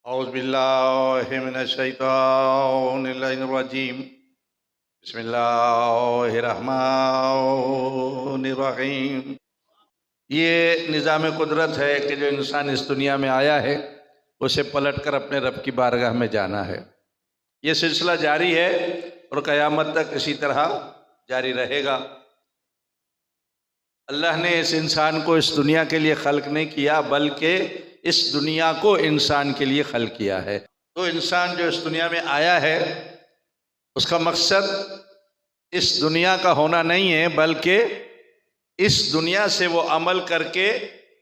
औज़ुबिल्लाहिमिनश्शैतानिर्रजीम बिस्मिल्लाहिर्रहमानिर्रहीम। ये निज़ाम कुदरत है कि जो इंसान इस दुनिया में आया है उसे पलटकर अपने रब की बारगाह में जाना है। ये सिलसिला जारी है और क़यामत तक इसी तरह जारी रहेगा। अल्लाह ने इस इंसान को इस दुनिया के लिए खल्क नहीं किया, बल्कि इस दुनिया को इंसान के लिए खल्क किया है। तो इंसान जो इस दुनिया में आया है उसका मकसद इस दुनिया का होना नहीं है, बल्कि इस दुनिया से वो अमल करके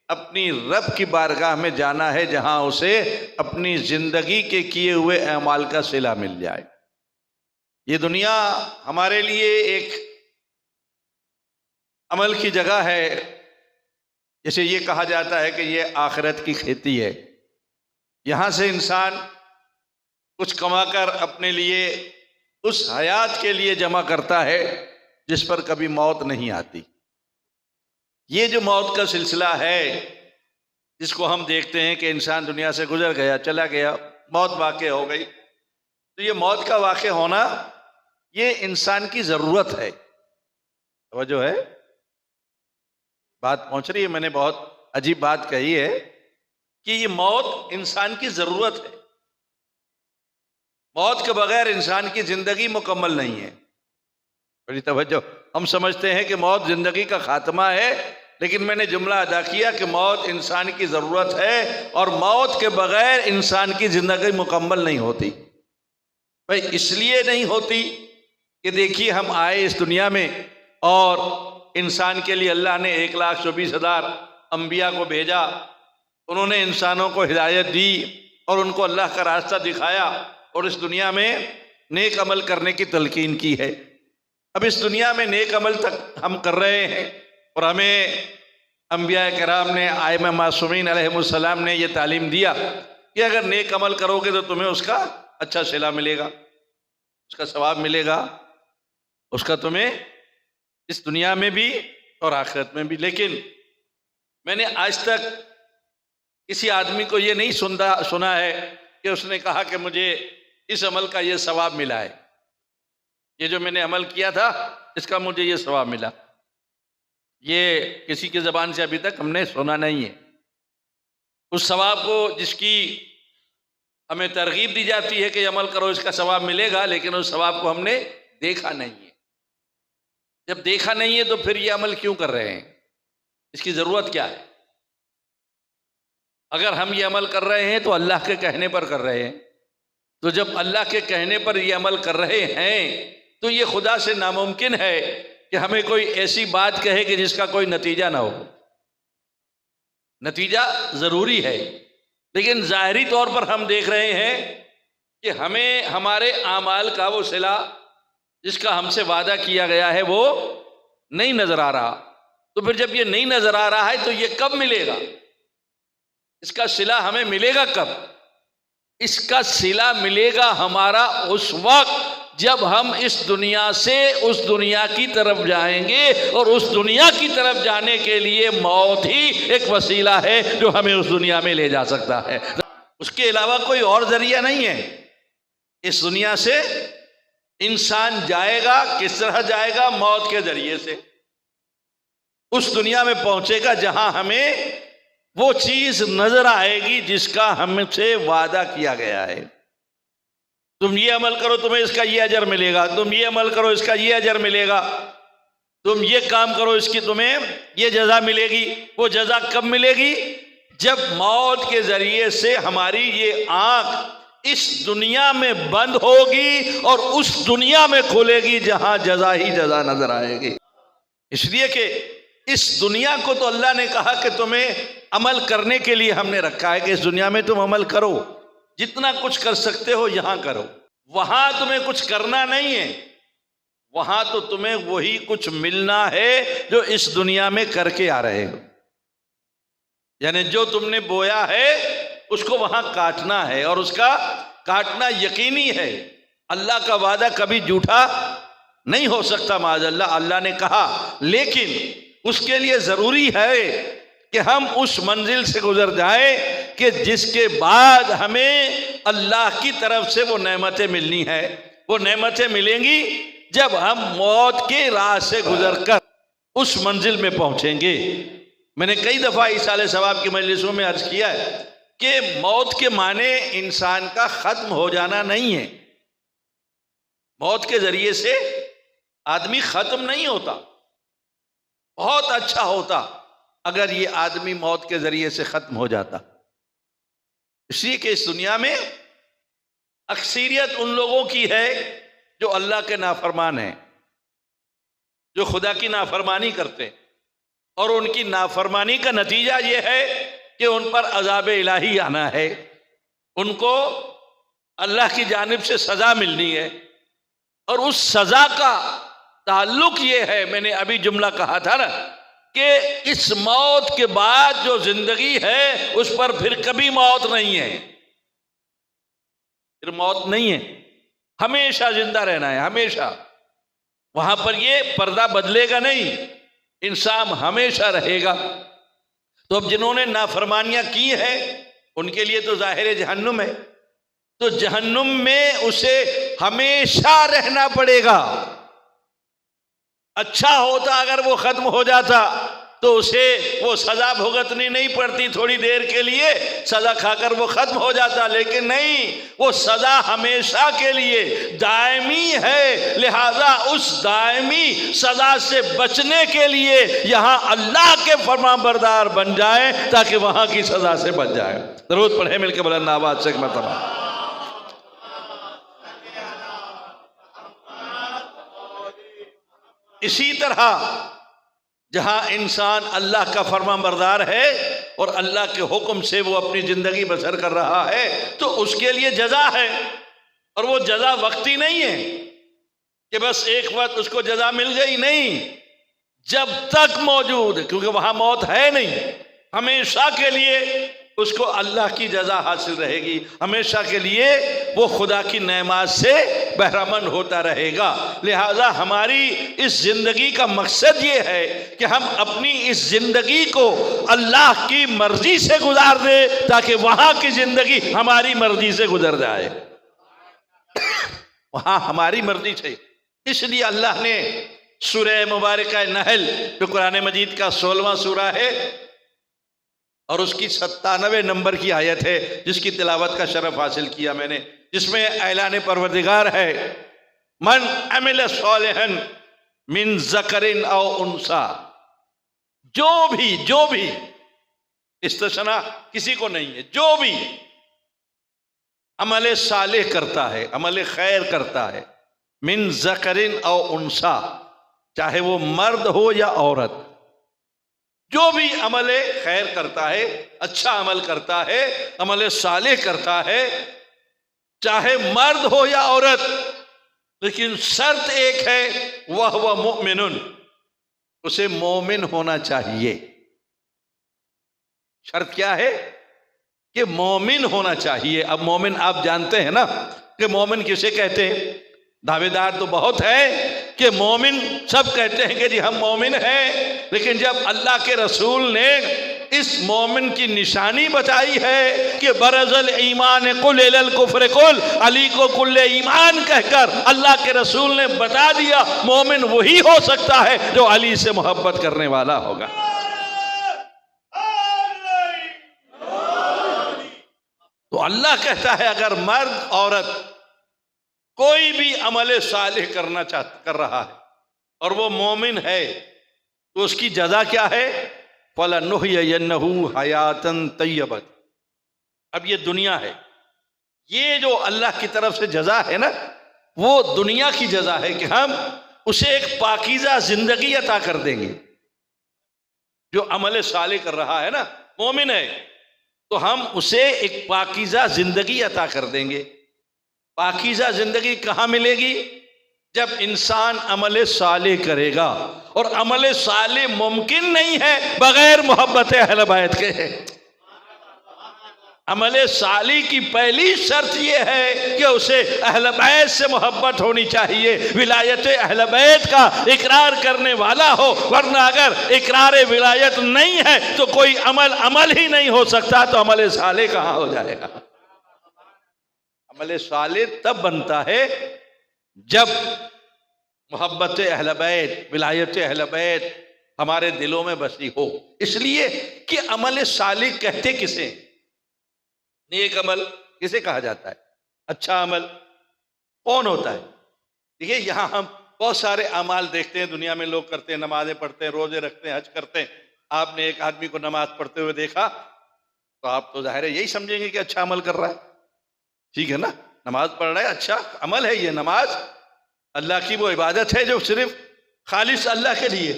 अपनी रब की बारगाह में जाना है, जहां उसे अपनी जिंदगी के किए हुए अमाल का सिला मिल जाए। ये दुनिया हमारे लिए एक अमल की जगह है। जैसे ये कहा जाता है कि ये आखिरत की खेती है। यहां से इंसान कुछ कमाकर अपने लिए उस हयात के लिए जमा करता है जिस पर कभी मौत नहीं आती। ये जो मौत का सिलसिला है, जिसको हम देखते हैं कि इंसान दुनिया से गुजर गया, चला गया, मौत वाक़े हो गई, तो ये मौत का वाक़े होना ये इंसान की ज़रूरत है। तवज्जो है, बात पहुंच रही है। मैंने बहुत अजीब बात कही है कि ये मौत इंसान की ज़रूरत है। मौत के बगैर इंसान की जिंदगी मुकम्मल नहीं है। बड़ी तवज्जो, हम समझते हैं कि मौत जिंदगी का खात्मा है, लेकिन मैंने जुमला अदा किया कि मौत इंसान की ज़रूरत है और मौत के बगैर इंसान की ज़िंदगी मुकम्मल नहीं होती। भाई इसलिए नहीं होती कि देखिए हम आए इस दुनिया में और इंसान के लिए अल्लाह ने 1,24,000 अम्बिया को भेजा, उन्होंने इंसानों को हिदायत दी और उनको अल्लाह का रास्ता दिखाया और इस दुनिया में नेक अमल करने की तलकीन की है। अब इस दुनिया में नेक अमल तक हम कर रहे हैं और हमें अम्बिया किराम ने, आइमा मासूमीन अलैहिमुस्सलाम ने ये तालीम दिया कि अगर नेक अमल करोगे तो तुम्हें उसका अच्छा सिला मिलेगा, उसका सवाब मिलेगा, उसका तुम्हें इस दुनिया में भी और आखिरत में भी। लेकिन मैंने आज तक किसी आदमी को ये नहीं सुना है कि उसने कहा कि मुझे इस अमल का ये सवाब मिला है, ये जो मैंने अमल किया था इसका मुझे ये सवाब मिला। ये किसी की ज़बान से अभी तक हमने सुना नहीं है। उस सवाब को जिसकी हमें तरगीब दी जाती है कि अमल करो इसका सवाब मिलेगा, लेकिन उस सवाब को हमने देखा नहीं है। जब देखा नहीं है तो फिर ये अमल क्यों कर रहे हैं, इसकी ज़रूरत क्या है? अगर हम ये अमल कर रहे हैं तो अल्लाह के कहने पर कर रहे हैं, तो जब अल्लाह के कहने पर ये अमल कर रहे हैं तो ये खुदा से नामुमकिन है कि हमें कोई ऐसी बात कहे कि जिसका कोई नतीजा ना हो। नतीजा ज़रूरी है, लेकिन ज़ाहिरी तौर पर हम देख रहे हैं कि हमें हमारे आमाल का वो सिला जिसका हमसे वादा किया गया है वो नहीं नज़र आ रहा। तो फिर जब ये नहीं नज़र आ रहा है तो ये कब मिलेगा? इसका सिला हमें मिलेगा कब? इसका सिला मिलेगा हमारा उस वक्त जब हम इस दुनिया से उस दुनिया की तरफ जाएंगे, और उस दुनिया की तरफ जाने के लिए मौत ही एक वसीला है जो हमें उस दुनिया में ले जा सकता है। उसके अलावा कोई और जरिया नहीं है। इस दुनिया से इंसान जाएगा, किस तरह जाएगा? मौत के जरिए से उस दुनिया में पहुंचेगा जहां हमें वो चीज नजर आएगी जिसका हमसे वादा किया गया है। तुम ये अमल करो तुम्हें इसका ये अजर मिलेगा, तुम ये अमल करो इसका ये अजर मिलेगा, तुम ये काम करो इसकी तुम्हें ये जजा मिलेगी। वो जजा कब मिलेगी? जब मौत के जरिए से हमारी ये आंख इस दुनिया में बंद होगी और उस दुनिया में खुलेगी जहां जजा ही जजा नजर आएगी। इसलिए कि इस दुनिया को तो अल्लाह ने कहा कि तुम्हें अमल करने के लिए हमने रखा है कि इस दुनिया में तुम अमल करो, जितना कुछ कर सकते हो यहां करो। वहां तुम्हें कुछ करना नहीं है, वहां तो तुम्हें वही कुछ मिलना है जो इस दुनिया में करके आ रहे हो। यानी जो तुमने बोया है उसको वहां काटना है, और उसका काटना यकीनी है। अल्लाह का वादा कभी झूठा नहीं हो सकता माज़अल्लाह। अल्लाह ने कहा, लेकिन उसके लिए जरूरी है कि हम उस मंजिल से गुजर जाएं कि जिसके बाद हमें अल्लाह की तरफ से वो नेमतें मिलनी है। वो नेमतें मिलेंगी जब हम मौत के राह से गुजरकर उस मंजिल में पहुंचेंगे। मैंने कई दफा इसाले सवाब की मजलिसों में अर्ज किया है कि मौत के माने इंसान का खत्म हो जाना नहीं है। मौत के जरिए से आदमी खत्म नहीं होता। बहुत अच्छा होता अगर ये आदमी मौत के जरिए से खत्म हो जाता। इसलिए कि इस दुनिया में अक्सरियत उन लोगों की है जो अल्लाह के नाफरमान हैं, जो खुदा की नाफरमानी करते हैं, और उनकी नाफरमानी का नतीजा ये है कि उन पर अजाब इलाही आना है, उनको अल्लाह की जानिब से सजा मिलनी है। और उस सजा का ताल्लुक ये है, मैंने अभी जुमला कहा था ना, कि इस मौत के बाद जो जिंदगी है उस पर फिर कभी मौत नहीं है। फिर मौत नहीं है, हमेशा जिंदा रहना है, हमेशा। वहां पर ये पर्दा बदलेगा नहीं, इंसान हमेशा रहेगा। तो अब जिन्होंने नाफरमानियां की है उनके लिए तो जाहिर जहन्नुम है, तो जहन्नुम में उसे हमेशा रहना पड़ेगा। अच्छा होता अगर वो खत्म हो जाता तो उसे वो सजा भुगतनी नहीं पड़ती, थोड़ी देर के लिए सजा खाकर वो खत्म हो जाता, लेकिन नहीं, वो सजा हमेशा के लिए दायमी है। लिहाजा उस दायमी सजा से बचने के लिए यहां अल्लाह के फरमाबरदार बन जाए ताकि वहां की सजा से बच जाए। दरूद पढ़े मिलकर बुलंद आवाज से एक मरतबा। इसी तरह जहां इंसान अल्लाह का फरमाबरदार है और अल्लाह के हुक्म से वो अपनी जिंदगी बसर कर रहा है तो उसके लिए जजा है। और वो जजा वक्ती नहीं है कि बस एक वक्त उसको जजा मिल गई, नहीं, जब तक मौजूद है, क्योंकि वहां मौत है नहीं, हमेशा के लिए उसको अल्लाह की जजा हासिल रहेगी, हमेशा के लिए वो खुदा की नेमात से बहरामंद होता रहेगा। लिहाजा हमारी इस जिंदगी का मकसद ये है कि हम अपनी इस जिंदगी को अल्लाह की मर्जी से गुजार दें ताकि वहां की जिंदगी हमारी मर्जी से गुजर जाए, वहां हमारी मर्जी से। इसलिए अल्लाह ने सूरह मुबारक नहल जो कुरान मजीद का 16वां सूरा है और उसकी 97 नंबर की आयत है जिसकी तिलावत का शरफ हासिल किया मैंने, जिसमें ऐलान परवरदिगार है, मन अमिल सालिहन मिन ज़करिन औ उनसा, जो भी इस्तिस्ना किसी को नहीं है, जो भी अमल सालेह करता है, अमल खैर करता है, मिन ज़करिन औ उनसा, चाहे वो मर्द हो या औरत, जो भी अमल खैर करता है, अच्छा अमल करता है, अमल सालेह करता है, चाहे मर्द हो या औरत, लेकिन शर्त एक है, वह मुमिनुन, उसे मोमिन होना चाहिए। शर्त क्या है कि मोमिन होना चाहिए। अब मोमिन आप जानते हैं ना कि मोमिन किसे कहते हैं? दावेदार तो बहुत है कि मोमिन सब कहते हैं कि जी हम मोमिन हैं, लेकिन जब अल्लाह के रसूल ने इस मोमिन की निशानी बताई है कि बरज़ल ईमान कुल इलल कुफ्र कुल, अली को कुल ईमान कहकर अल्लाह के रसूल ने बता दिया मोमिन वही हो सकता है जो अली से मोहब्बत करने वाला होगा। तो अल्लाह कहता है अगर मर्द औरत कोई भी अमल सालिह कर रहा है और वो मोमिन है तो उसकी जजा क्या है? फलनुहयिन्नहु हयातन तय्यबत। अब ये दुनिया है, ये जो अल्लाह की तरफ से जजा है ना, वो दुनिया की जजा है कि हम उसे एक पाकीज़ा जिंदगी अता कर देंगे। जो अमल सालिह कर रहा है ना, मोमिन है, तो हम उसे एक पाकीज़ा जिंदगी अता कर देंगे। पाकीज़ा जिंदगी कहाँ मिलेगी? जब इंसान अमल सालिह करेगा, और अमल सालिह मुमकिन नहीं है बगैर मोहब्बत अहले बैत के। अमल साली की पहली शर्त यह है कि उसे अहले बैत से मोहब्बत होनी चाहिए, विलायत अहले बैत का इकरार करने वाला हो, वरना अगर इकरार विलायत नहीं है तो कोई अमल ही नहीं हो सकता, तो अमल साले कहां हो जाएगा। अमल साले तब बनता है जब मोहब्बत अहले बैत, विलायत अहले बैत हमारे दिलों में बसी हो। इसलिए कि अमल साले कहते किसे, नेक अमल किसे कहा जाता है, अच्छा अमल कौन होता है। देखिए यहां हम बहुत सारे अमाल देखते हैं, दुनिया में लोग करते हैं, नमाजें पढ़ते हैं, रोजे रखते हैं, हज करते हैं। आपने एक आदमी को नमाज पढ़ते हुए देखा तो आप तो जाहिर है यही समझेंगे कि अच्छा अमल कर रहा है, ठीक है ना, नमाज पढ़ रहा है, अच्छा अमल है ये। नमाज अल्लाह की वो इबादत है जो सिर्फ खालिस अल्लाह के लिए।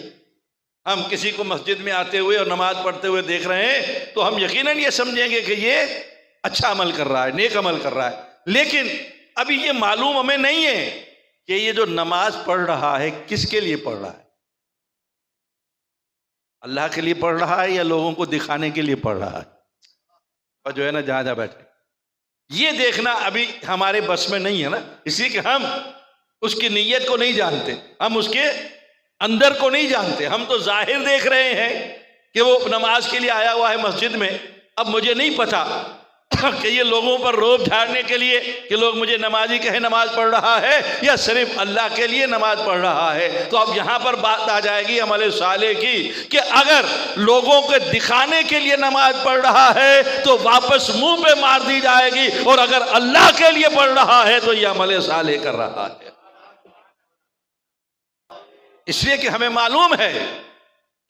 हम किसी को मस्जिद में आते हुए और नमाज पढ़ते हुए देख रहे हैं तो हम यकीनन ये समझेंगे कि ये अच्छा अमल कर रहा है, नेक अमल कर रहा है। लेकिन अभी ये मालूम हमें नहीं है कि ये जो नमाज पढ़ रहा है किसके लिए पढ़ रहा है, अल्लाह के लिए पढ़ रहा है या लोगों को दिखाने के लिए पढ़ रहा है। और जो है ना जहां जहां बैठे, ये देखना अभी हमारे बस में नहीं है ना, इसलिए कि हम उसकी नीयत को नहीं जानते, हम उसके अंदर को नहीं जानते। हम तो जाहिर देख रहे हैं कि वो नमाज के लिए आया हुआ है मस्जिद में। अब मुझे नहीं पता कि ये लोगों पर रोब झाड़ने के लिए कि लोग मुझे नमाजी कहे नमाज पढ़ रहा है या सिर्फ अल्लाह के लिए नमाज पढ़ रहा है। तो अब यहां पर बात आ जाएगी अमल साले की कि अगर लोगों को दिखाने के लिए नमाज पढ़ रहा है तो वापस मुंह पे मार दी जाएगी, और अगर अल्लाह के लिए पढ़ रहा है तो यह अमल साले कर रहा है। इसलिए कि हमें मालूम है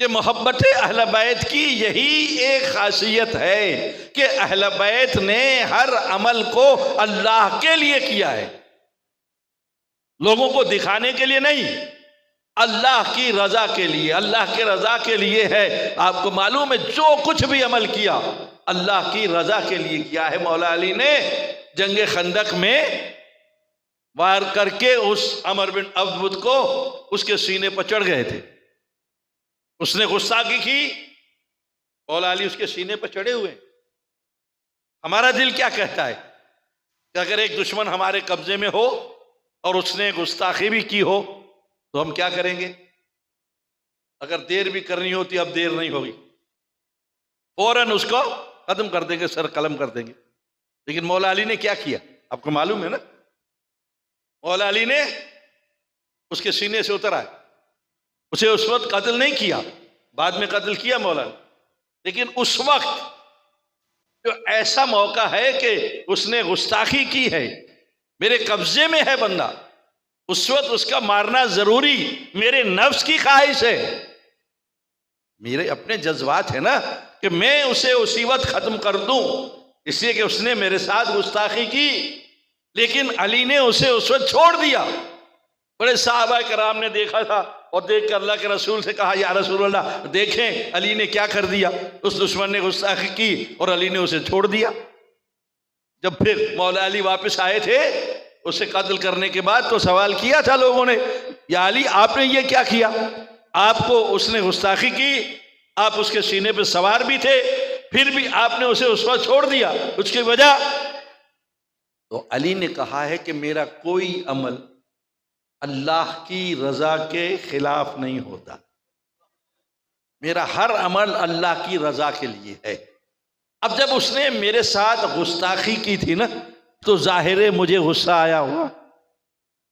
कि मोहब्बत अहले बैत की यही एक खासियत है कि अहले बैत ने हर अमल को अल्लाह के लिए किया है, लोगों को दिखाने के लिए नहीं, अल्लाह की रजा के लिए। अल्लाह की रजा के लिए है। आपको मालूम है जो कुछ भी अमल किया अल्लाह की रजा के लिए किया है। मौला अली ने जंगे खंदक में वार करके उस अमर बिन अब्द को उसके सीने पर चढ़ गए थे, उसने गुस्ताखी की, मौला अली उसके सीने पर चढ़े हुए। हमारा दिल क्या कहता है कि अगर एक दुश्मन हमारे कब्जे में हो और उसने गुस्ताखी भी की हो तो हम क्या करेंगे। अगर देर भी करनी होती, अब देर नहीं होगी, फौरन उसको खत्म कर देंगे, सर कलम कर देंगे। लेकिन मौला अली ने क्या किया आपको मालूम है ना, मौला अली ने उसके सीने से उतर आए, उसे उस वक्त कत्ल नहीं किया, बाद में कत्ल किया मौला ने। लेकिन उस वक्त जो ऐसा मौका है कि उसने गुस्ताखी की है, मेरे कब्जे में है बंदा, उस वक्त उसका मारना जरूरी मेरे नफ्स की ख्वाहिश है, मेरे अपने जज्बात है ना कि मैं उसे उसी वक्त खत्म कर दूं, इसलिए कि उसने मेरे साथ गुस्ताखी की। लेकिन अली ने उसे उस वक्त छोड़ दिया। बड़े साहबा कराम ने देखा था और देख कर अल्लाह के रसूल से कहा, या रसूल अल्लाह देखें अली ने क्या कर दिया। उस दुश्मन ने गुस्ताखी की और अली ने उसे छोड़ दिया। जब फिर मौला अली वापस आए थे उसे कत्ल करने के बाद तो सवाल किया था लोगों ने, या अली आपने ये क्या किया, आपको उसने गुस्ताखी की, आप उसके सीने पे सवार भी थे, फिर भी आपने उसे उस वक्त छोड़ दिया, उसकी वजह। तो अली ने कहा है कि मेरा कोई अमल अल्लाह की रजा के खिलाफ नहीं होता, मेरा हर अमल अल्लाह की रजा के लिए है। अब जब उसने मेरे साथ गुस्ताखी की थी ना तो जाहिर है मुझे गुस्सा आया हुआ,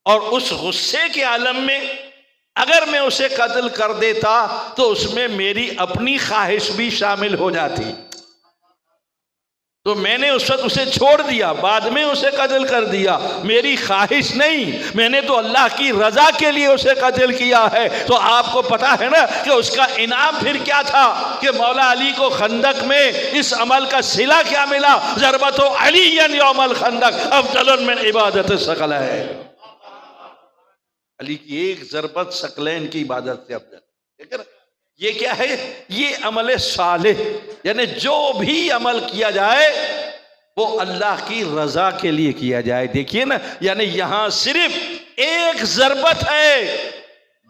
और उस गुस्से के आलम में अगर मैं उसे कत्ल कर देता तो उसमें मेरी अपनी ख्वाहिश भी शामिल हो जाती, तो मैंने उस वक्त उसे छोड़ दिया, बाद में उसे कत्ल कर दिया, मेरी ख्वाहिश नहीं, मैंने तो अल्लाह की रजा के लिए उसे कत्ल किया है। तो आपको पता है ना कि उसका इनाम फिर क्या था कि मौला अली को खंदक में इस अमल का सिला क्या मिला, ज़रबतो अलीयन यौमल खंदक अफ़ज़ल मिन इबादत सकलैन। अली की एक ज़रबत सकलैन की इबादत से अफजल। ये क्या है, ये अमल सालेह, यानी जो भी अमल किया जाए वो अल्लाह की रजा के लिए किया जाए। देखिए ना, यानी यहां सिर्फ एक ज़रबत है,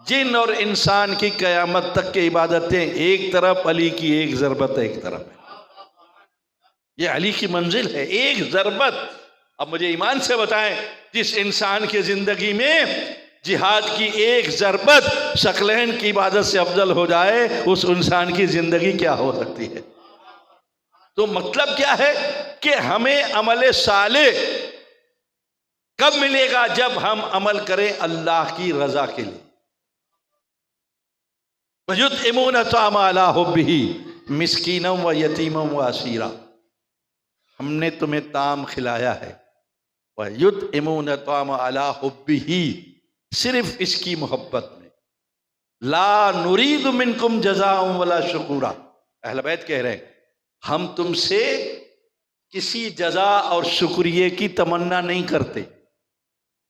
जिन और इंसान की कयामत तक की इबादतें एक तरफ, अली की एक ज़रबत एक तरफ है। ये अली की मंजिल है। एक ज़रबत, अब मुझे ईमान से बताएं, जिस इंसान की जिंदगी में जिहाद की एक ज़रबत शकलैन की इबादत से अफजल हो जाए, उस इंसान की जिंदगी क्या हो सकती है। तो मतलब क्या है कि हमें अमल साले कब मिलेगा, जब हम अमल करें अल्लाह की रजा के लिए। युतइमून ताम अला हुब्बिही मिस्कीनम व यतीमम व असीरा, हमने तुम्हें ताम खिलाया है। वह युतइमून ताम अला हुब्बिही, सिर्फ इसकी मोहब्बत में। ला नुरीदु मिनकुम जज़ाअन वला शुकुरा, अहले बैत कह रहे हैं हम तुमसे किसी जजा और शुक्रिया की तमन्ना नहीं करते।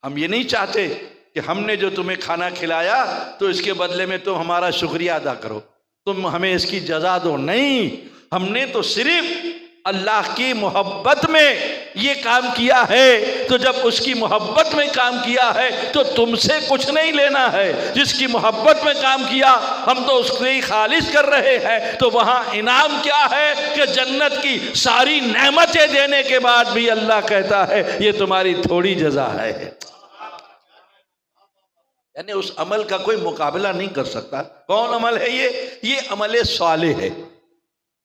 हम ये नहीं चाहते कि हमने जो तुम्हें खाना खिलाया तो इसके बदले में तुम हमारा शुक्रिया अदा करो, तुम हमें इसकी जजा दो। नहीं, हमने तो सिर्फ अल्लाह की मोहब्बत में ये काम किया है। तो जब उसकी मोहब्बत में काम किया है तो तुमसे कुछ नहीं लेना है। जिसकी मोहब्बत में काम किया हम तो उसके लिए खालिश कर रहे हैं। तो वहां इनाम क्या है कि जन्नत की सारी नेमतें देने के बाद भी अल्लाह कहता है ये तुम्हारी थोड़ी जजा है। यानी उस अमल का कोई मुकाबला नहीं कर सकता। कौन अमल है ये अमल साले है।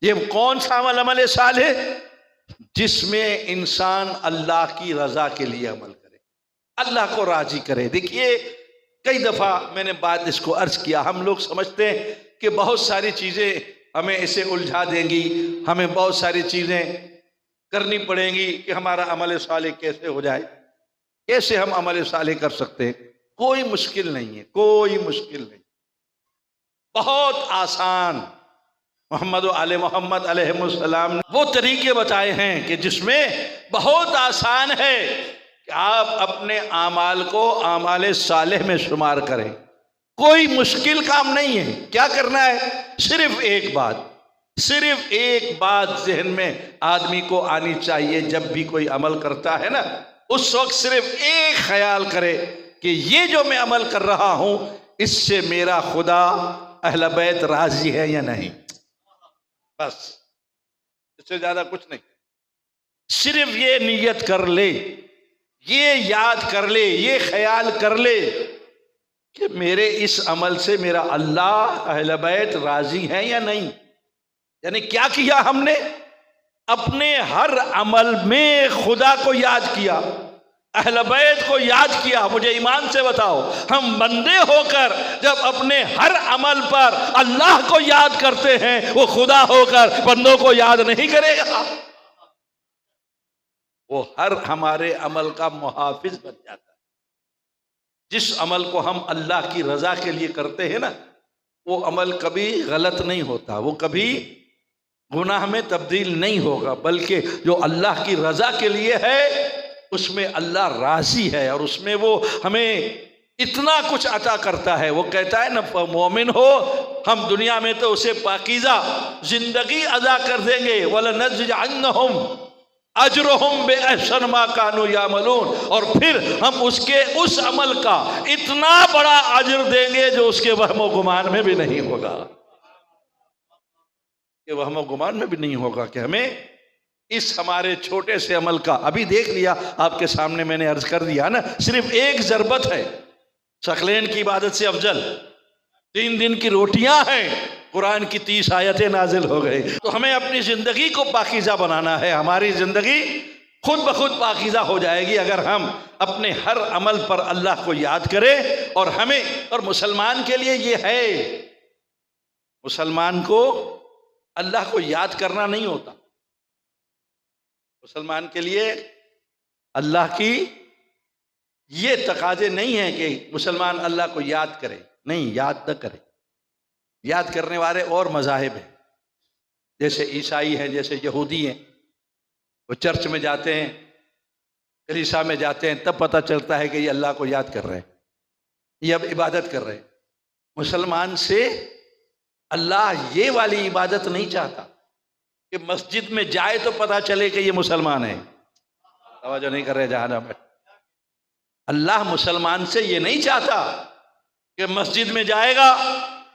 ये कौन सा अमल, अमल साले, जिसमें इंसान अल्लाह की रजा के लिए अमल करे, अल्लाह को राजी करे। देखिए कई दफा मैंने बात इसको अर्ज किया, हम लोग समझते हैं कि बहुत सारी चीजें हमें इसे उलझा देंगी, हमें बहुत सारी चीजें करनी पड़ेंगी कि हमारा अमल साले कैसे हो जाए, कैसे हम अमल साले कर सकते हैं। कोई मुश्किल नहीं है, कोई मुश्किल नहीं, बहुत आसान। मोहम्मद आले मोहम्मद अलैहिस्सलाम ने वो तरीके बताए हैं कि जिसमें बहुत आसान है कि आप अपने आमाल को आमाल सालेह में शुमार करें। कोई मुश्किल काम नहीं है। क्या करना है, सिर्फ एक बात जहन में आदमी को आनी चाहिए। जब भी कोई अमल करता है ना, उस वक्त सिर्फ एक ख्याल करे कि ये जो मैं अमल कर रहा हूं इससे मेरा खुदा अहले बैत राजी है या नहीं, बस, इससे ज्यादा कुछ नहीं। सिर्फ ये नियत कर ले, ये याद कर ले, ये ख्याल कर ले कि मेरे इस अमल से मेरा अल्लाह अहले बैत राजी है या नहीं। यानी क्या किया हमने, अपने हर अमल में खुदा को याद किया, अहले बैत को याद किया। मुझे ईमान से बताओ, हम बंदे होकर जब अपने हर अमल पर अल्लाह को याद करते हैं, वो खुदा होकर बंदों को याद नहीं करेगा। वो हर हमारे अमल का मुहाफिज बन जाता है। जिस अमल को हम अल्लाह की रजा के लिए करते हैं ना, वो अमल कभी गलत नहीं होता, वो कभी गुनाह में तब्दील नहीं होगा, बल्कि जो अल्लाह की रजा के लिए है उसमें अल्लाह राजी है और उसमें वो हमें इतना कुछ अता करता है। वो कहता है ना, मोमिन हो हम दुनिया में तो उसे पाकीज़ा जिंदगी अदा कर देंगे, वलनज़िदन्नहुम अजरहुम बिअहसन मा कानू यामलून, और फिर हम उसके उस अमल का इतना बड़ा अजर देंगे जो उसके वहमो गुमान में भी नहीं होगा, कि वहमो गुमान में भी नहीं होगा कि हमें इस हमारे छोटे से अमल का। अभी देख लिया आपके सामने, मैंने अर्ज कर दिया ना, सिर्फ एक ज़रबत है, शकलैन की इबादत से अफजल 3 दिन की रोटियां हैं, कुरान की 30 आयतें नाजिल हो गई। तो हमें अपनी जिंदगी को पाकीज़ा बनाना है। हमारी जिंदगी खुद ब खुद पाकीज़ा हो जाएगी अगर हम अपने हर अमल पर अल्लाह को याद करें। और हमें, और मुसलमान के लिए ये है, मुसलमान को अल्लाह को याद करना नहीं होता। मुसलमान के लिए अल्लाह की ये तकाजे नहीं है कि मुसलमान अल्लाह को याद करे, नहीं, याद न करे। याद करने वाले और मज़ाहिब हैं, जैसे ईसाई हैं, जैसे यहूदी हैं। वो चर्च में जाते हैं, कलीसिया में जाते हैं, तब पता चलता है कि ये अल्लाह को याद कर रहे हैं, ये अब इबादत कर रहे हैं। मुसलमान से अल्लाह ये वाली इबादत नहीं चाहता कि मस्जिद में जाए तो पता चले कि ये मुसलमान है। तवज्जो नहीं कर रहे जहां में। अल्लाह मुसलमान से ये नहीं चाहता कि मस्जिद में जाएगा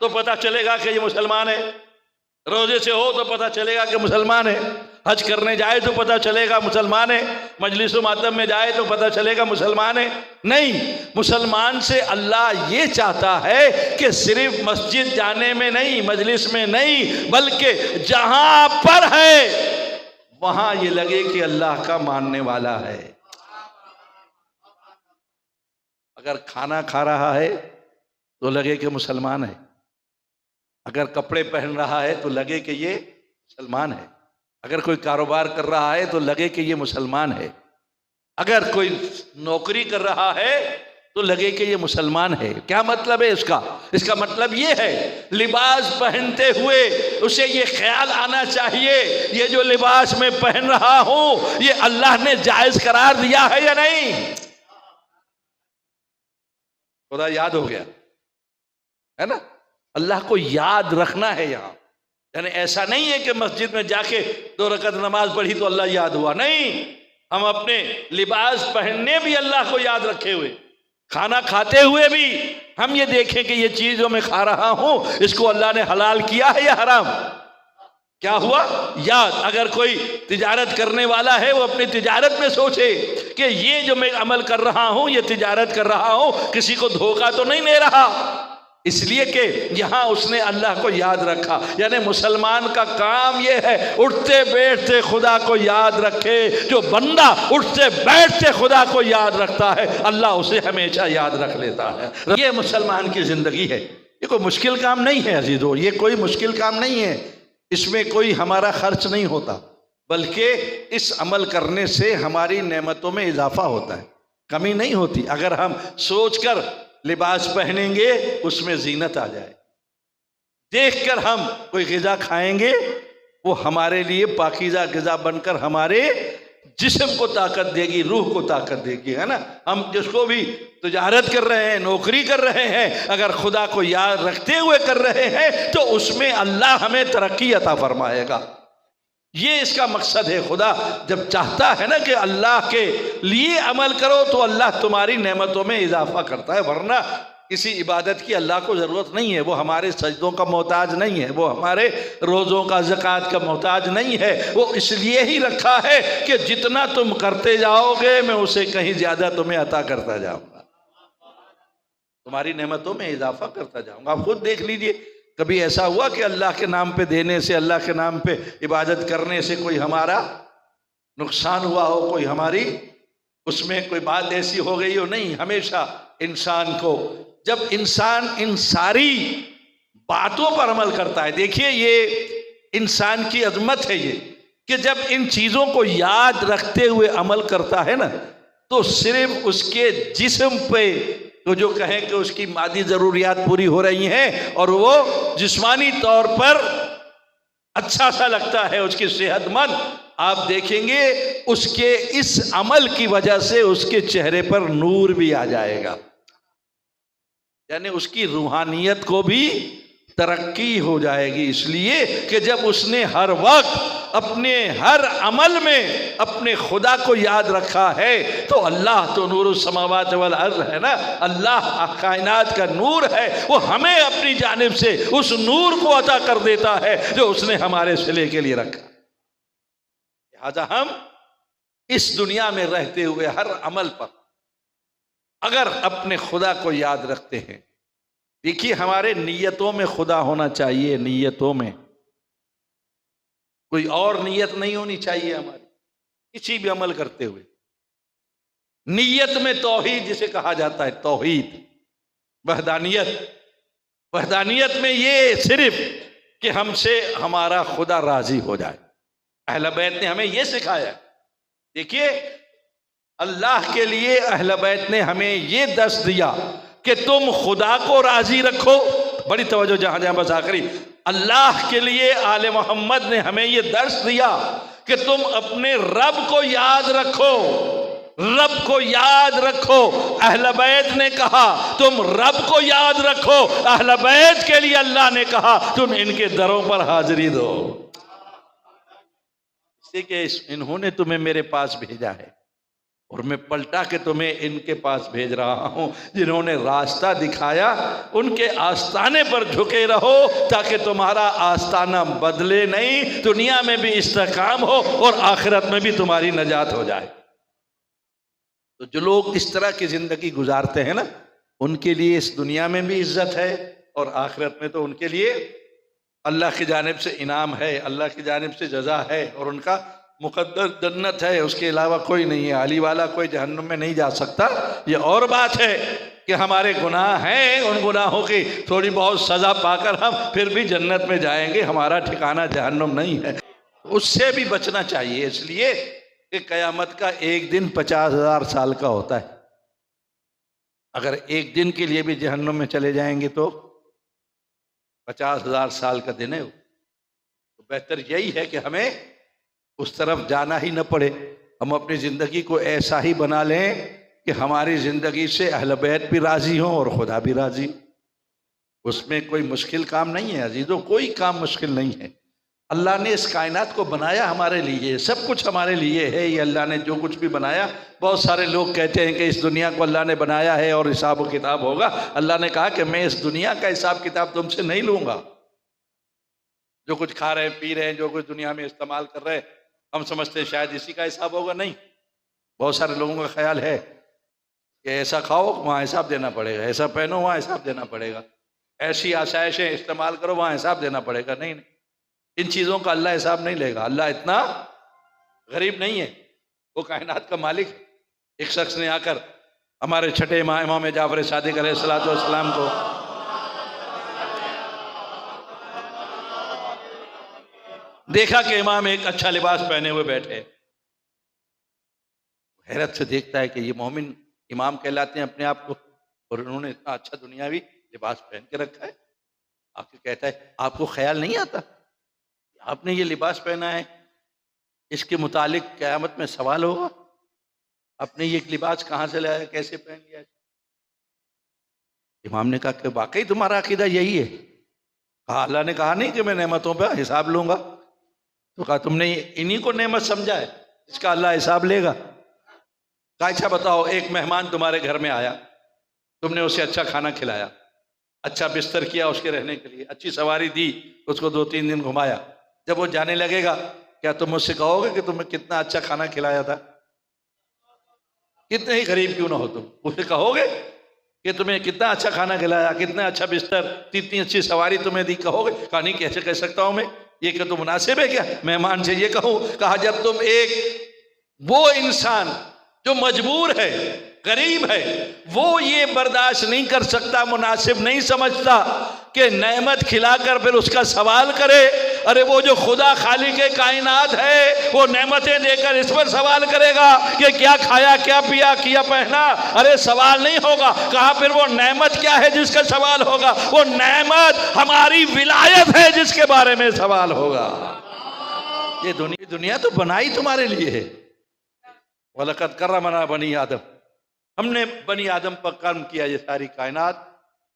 तो पता चलेगा कि ये मुसलमान है। रोजे से हो तो पता चलेगा कि मुसलमान है, हज करने जाए तो पता चलेगा मुसलमान है, मजलिस मातम में जाए तो पता चलेगा मुसलमान है। नहीं, मुसलमान से अल्लाह ये चाहता है कि सिर्फ मस्जिद जाने में नहीं, मजलिस में नहीं, बल्कि जहां पर है वहां ये लगे कि अल्लाह का मानने वाला है। अगर खाना खा रहा है तो लगे कि मुसलमान है, अगर कपड़े पहन रहा है तो लगे कि ये मुसलमान है, अगर कोई कारोबार कर रहा है तो लगे कि ये मुसलमान है, अगर कोई नौकरी कर रहा है तो लगे कि ये मुसलमान है। क्या मतलब है इसका? इसका मतलब ये है लिबास पहनते हुए उसे ये ख्याल आना चाहिए ये जो लिबास मैं पहन रहा हूं ये अल्लाह ने जायज करार दिया है या नहीं। खुदा याद हो गया है ना, अल्लाह को याद रखना है यहां। यानी ऐसा नहीं है कि मस्जिद में जाके 2 रकअत नमाज पढ़ी तो अल्लाह याद हुआ, नहीं, हम अपने लिबास पहनने भी अल्लाह को याद रखे हुए, खाना खाते हुए भी हम ये देखें कि ये चीज जो मैं खा रहा हूं इसको अल्लाह ने हलाल किया है या हराम। क्या हुआ? याद। अगर कोई तिजारत करने वाला है वो अपनी तिजारत में सोचे कि ये जो मैं अमल कर रहा हूं, ये तिजारत कर रहा हूं, किसी को धोखा तो नहीं दे रहा, इसलिए कि यहां उसने अल्लाह को याद रखा। यानी मुसलमान का काम यह है उठते बैठते खुदा को याद रखे। जो बंदा उठते बैठते खुदा को याद रखता है अल्लाह उसे हमेशा याद रख लेता है। ये मुसलमान की जिंदगी है। ये कोई मुश्किल काम नहीं है अजीजों, ये कोई मुश्किल काम नहीं है, इसमें कोई हमारा खर्च नहीं होता, बल्कि इस अमल करने से हमारी नेमतों में इजाफा होता है, कमी नहीं होती। अगर हम सोचकर लिबास पहनेंगे उसमें जीनत आ जाए, देखकर हम कोई ग़िज़ा खाएंगे वो हमारे लिए पाकीज़ा ग़िज़ा बनकर हमारे जिस्म को ताकत देगी, रूह को ताकत देगी, है ना। हम जिसको भी तिजारत कर रहे हैं, नौकरी कर रहे हैं, अगर खुदा को याद रखते हुए कर रहे हैं तो उसमें अल्लाह हमें तरक्की अता फरमाएगा। ये इसका मकसद है। खुदा जब चाहता है ना कि अल्लाह के लिए अमल करो तो अल्लाह तुम्हारी नेमतों में इजाफा करता है, वरना किसी इबादत की अल्लाह को ज़रूरत नहीं है। वो हमारे सजदों का मोहताज नहीं है, वो हमारे रोज़ों का ज़कात का मोहताज नहीं है। वो इसलिए ही रखा है कि जितना तुम करते जाओगे मैं उसे कहीं ज़्यादा तुम्हें अता करता जाऊँगा, तुम्हारी नेमतों में इजाफा करता जाऊँगा। आप खुद देख लीजिए, कभी ऐसा हुआ कि अल्लाह के नाम पे देने से, अल्लाह के नाम पे इबादत करने से कोई हमारा नुकसान हुआ हो, कोई हमारी उसमें कोई बात ऐसी हो गई हो? नहीं। हमेशा इंसान को, जब इंसान इन सारी बातों पर अमल करता है, देखिए ये इंसान की अजमत है ये, कि जब इन चीज़ों को याद रखते हुए अमल करता है ना तो सिर्फ उसके जिस्म पे तो जो कहें कि उसकी मादी ज़रूरियात पूरी हो रही हैं और वो जिस्मानी तौर पर अच्छा सा लगता है, उसकी सेहतमंद, आप देखेंगे उसके इस अमल की वजह से उसके चेहरे पर नूर भी आ जाएगा, यानी उसकी रूहानियत को भी तरक्की हो जाएगी। इसलिए कि जब उसने हर वक्त अपने हर अमल में अपने खुदा को याद रखा है तो अल्लाह तो नूर समावात वल अर्ज़ है ना, अल्लाह कायनात का नूर है, वो हमें अपनी जानिब से उस नूर को अता कर देता है जो उसने हमारे सिले के लिए रखा। लिहाजा हम इस दुनिया में रहते हुए हर अमल पर अगर अपने खुदा को याद रखते हैं, देखिए हमारे नीयतों में खुदा होना चाहिए, नीयतों में कोई और नीयत नहीं होनी चाहिए हमारी किसी भी अमल करते हुए। नीयत में तौहीद जिसे कहा जाता है, तौहीद, वहदानियत, वहदानियत में ये सिर्फ कि हमसे हमारा खुदा राजी हो जाए। अहले बैत ने हमें ये सिखाया। देखिए अल्लाह के लिए अहले बैत ने हमें ये दर्स दिया कि तुम खुदा को राजी रखो। बड़ी तवज्जो, जहां जहां बस आखिरी, अल्लाह के लिए आले मोहम्मद ने हमें ये दर्स दिया कि तुम अपने रब को याद रखो, रब को याद रखो। अहले बैत ने कहा तुम रब को याद रखो, अहले बैत के लिए अल्लाह ने कहा तुम इनके दरों पर हाजिरी दो, इसलिए कि इन्होंने तुम्हें मेरे पास भेजा है। और मैं पलटा के तुम्हें इनके पास भेज रहा हूं जिन्होंने रास्ता दिखाया। उनके आस्ताने पर झुके रहो ताकि तुम्हारा आस्ताना बदले नहीं, दुनिया में भी इस्तेकाम हो और आखिरत में भी तुम्हारी नजात हो जाए। तो जो लोग इस तरह की जिंदगी गुजारते हैं ना, उनके लिए इस दुनिया में भी इज्जत है और आखिरत में तो उनके लिए अल्लाह की जानिब से इनाम है, अल्लाह की जानिब से जजा है और उनका मुकद्दर जन्नत है। उसके अलावा कोई नहीं है। अली वाला कोई जहन्नुम में नहीं जा सकता। ये और बात है कि हमारे गुनाह हैं, उन गुनाहों की थोड़ी बहुत सजा पाकर हम फिर भी जन्नत में जाएंगे। हमारा ठिकाना जहन्नुम नहीं है। उससे भी बचना चाहिए, इसलिए कि क़यामत का एक दिन 50,000 साल का होता है। अगर एक दिन के लिए भी जहन्नुम में चले जाएंगे तो 50,000 साल का दिन है। तो बेहतर यही है कि हमें उस तरफ जाना ही न पड़े। हम अपनी ज़िंदगी को ऐसा ही बना लें कि हमारी ज़िंदगी से अहले बैत भी राज़ी हों और खुदा भी राज़ी। उसमें कोई मुश्किल काम नहीं है अजीज़ों, कोई काम मुश्किल नहीं है। अल्लाह ने इस कायनात को बनाया हमारे लिए, सब कुछ हमारे लिए है। ये अल्लाह ने जो कुछ भी बनाया, बहुत सारे लोग कहते हैं कि इस दुनिया को अल्लाह ने बनाया है और हिसाब किताब होगा। अल्लाह ने कहा कि मैं इस दुनिया का हिसाब किताब तुमसे नहीं लूँगा। जो कुछ खा रहे हैं, पी रहे हैं, जो कुछ दुनिया में इस्तेमाल कर रहे हैं, हम समझते हैं शायद इसी का हिसाब होगा। नहीं, बहुत सारे लोगों का ख्याल है कि ऐसा खाओ वहाँ हिसाब देना पड़ेगा, ऐसा पहनो वहाँ हिसाब देना पड़ेगा, ऐसी आसाइशें इस्तेमाल करो वहाँ हिसाब देना पड़ेगा। नहीं, इन चीज़ों का अल्लाह हिसाब नहीं लेगा। अल्लाह इतना गरीब नहीं है, वो कायनात का मालिक है। एक शख्स ने आकर हमारे छठे इमाम जाफर सादिक अलैहिस्सलाम को देखा कि इमाम एक अच्छा लिबास पहने हुए बैठे। हैरत से देखता है कि ये मोमिन इमाम कहलाते हैं अपने आप को, और उन्होंने इतना अच्छा दुनियावी लिबास पहन के रखा है। आके कहता है आपको ख्याल नहीं आता आपने ये लिबास पहना है, इसके मुतालिक क़यामत में सवाल होगा, आपने ये लिबास कहाँ से लाया, कैसे पहन लिया। इमाम ने कहा कि वाकई तुम्हारा अकीदा यही है। कहा अल्लाह ने कहा नहीं कि मैं नेमतों पर हिसाब लूंगा। तो कहा तुमने इन्हीं को नेमत समझा है इसका अल्लाह हिसाब लेगा। कहा अच्छा बताओ, एक मेहमान तुम्हारे घर में आया, तुमने उसे अच्छा खाना खिलाया, अच्छा बिस्तर किया उसके रहने के लिए, अच्छी सवारी दी, उसको 2-3 दिन घुमाया। जब वो जाने लगेगा क्या तुम मुझसे कहोगे कि तुम्हें कितना अच्छा खाना खिलाया था? कितने ही गरीब क्यों ना हो तुम, उसे कहोगे कि तुम्हें कितना अच्छा खाना खिलाया, कितना अच्छा बिस्तर, इतनी अच्छी सवारी तुम्हें दी, कहोगे? कहा नहीं, कैसे कह सकता हूं मैं, ये क्या तो मुनासिब है क्या मेहमान से ये कहूं? कहा जब तुम एक वो इंसान जो मजबूर है, गरीब है, वो ये बर्दाश्त नहीं कर सकता, मुनासिब नहीं समझता कि नेमत खिलाकर फिर उसका सवाल करे। अरे वो जो खुदा खालिक कायनात है वो नेमतें देकर इस पर सवाल करेगा कि क्या खाया, क्या पिया, क्या पहना? अरे सवाल नहीं होगा। कहा फिर वो नेमत क्या है जिसका सवाल होगा? वो नेमत हमारी विलायत है जिसके बारे में सवाल होगा। ये दुनिया तो बनाई तुम्हारे लिए है। वलक़द कर्रमना बनी आदम, हमने बनी आदम पर कर्म किया ये सारी कायनात।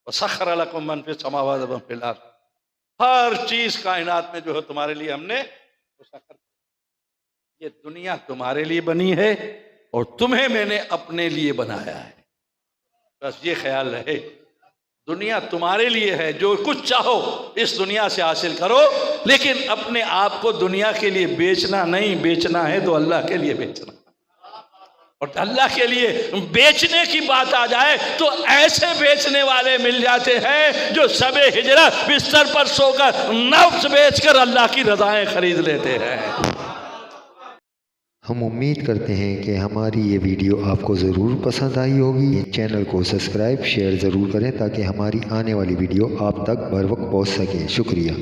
वसख़्ख़र लकुम मन फ़िस समावाति व फ़िल अर्ज़, हर चीज कायनात में जो है तुम्हारे लिए हमने सख़र। ये दुनिया तुम्हारे लिए बनी है और तुम्हें मैंने अपने लिए बनाया है। बस ये ख्याल रहे, दुनिया तुम्हारे लिए है, जो कुछ चाहो इस दुनिया से हासिल करो, लेकिन अपने आप को दुनिया के लिए बेचना नहीं। बेचना है तो अल्लाह के लिए बेचना, और अल्लाह के लिए बेचने की बात आ जाए तो ऐसे बेचने वाले मिल जाते हैं जो सबे हिजरत बिस्तर पर सोकर नफ्स बेचकर अल्लाह की रज़ाएं खरीद लेते हैं। हम उम्मीद करते हैं कि हमारी ये वीडियो आपको ज़रूर पसंद आई होगी। चैनल को सब्सक्राइब शेयर ज़रूर करें ताकि हमारी आने वाली वीडियो आप तक बर वक्त पहुँच सके। शुक्रिया।